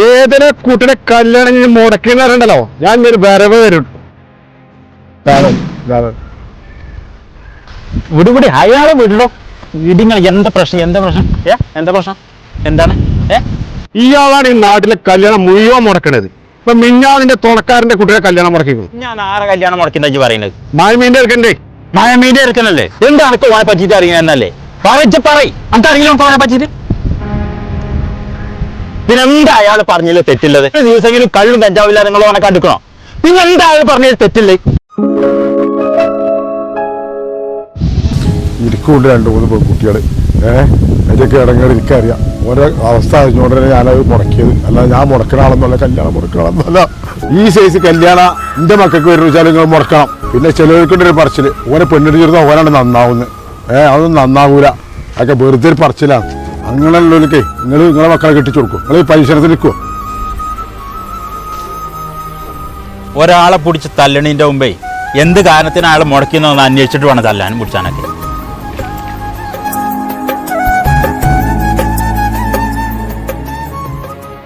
ഏതൊരു കുട്ടിയുടെ കല്യാണം മുടക്കിന്ന് പറയണ്ടല്ലോ, ഞാൻ ഒരു വരവ് വരും. വിടുപിടി അയാളെ വിടണോ? വീടിങ്ങൾ എന്താ പ്രശ്നം? എന്താ പ്രശ്നം? എന്താണ്? ഇയാളാണ് ഈ നാട്ടിലെ കല്യാണം മുഴുവൻ മുടക്കണത്. ഇപ്പൊ മിഞ്ഞാതിന്റെ തുണക്കാരന്റെ കുട്ടിയുടെ കല്യാണം മുടക്കിക്കുന്നു. ഞാൻ ആരെ കല്യാണം മുടക്കുന്ന പറയുന്നത്? മായമീന്റെ എടുക്കണ്ടേ? മായമീന്റെ എടുക്കണല്ലേ? എന്താണ് ഓനെ പറ്റിയിട്ട് അറിയുന്നല്ലേ? അറിയില്ലോ ഓനെ പറ്റിയിട്ട്. പിന്നെന്താ അയാൾ പറഞ്ഞതിൽ തെറ്റില്ലത്? ഒരു ദിവസമെങ്കിലും കള്ളും കഞ്ചാവില്ല നിങ്ങൾ ഓനെ കണ്ടുക്കണോ? പിന്നെ എന്താ അയാൾ പറഞ്ഞതിൽ തെറ്റില്ലേ? ഇരിക്കുന്നുണ്ട് 2-3 പെൺകുട്ടികൾ. അതിൻ്റെയൊക്കെ ഇടങ്ങൾ എനിക്കറിയാം. ഓരോ അവസ്ഥ അറിഞ്ഞുകൊണ്ട് തന്നെ ഞാനത് മുടക്കിയത്. അല്ല ഞാൻ മുടക്കണാണെന്നല്ല, കല്യാണം മുടക്കണമെന്നല്ല. ഈ സൈസ് കല്യാണം എൻ്റെ മക്കൾക്ക് വരുന്ന വെച്ചാൽ നിങ്ങൾ മുടക്കണം. പിന്നെ ചിലവർക്കൊണ്ടൊരു പറച്ചിൽ, ഓനെ പെണ്ണിടിച്ചിരുന്ന ഓനാണ് നന്നാവുന്നത്. അതൊന്നും നന്നാവൂല, അതൊക്കെ വെറുതെ ഒരു പറച്ചിലാണ്. അങ്ങനെയുള്ളവർക്ക് നിങ്ങളെ മക്കളെ കെട്ടിച്ചു കൊടുക്കും. നിങ്ങൾ ഈ പരിസരത്തിൽ നിൽക്കുമോ? ഒരാളെ പിടിച്ച് തല്ലണീൻ്റെ മുമ്പേ എന്ത് കാരണത്തിന് അയാൾ മുടക്കിയെന്നൊന്ന് അന്വേഷിച്ചിട്ട് വേണം തല്ലാനും പിടിച്ചാനൊക്കെ.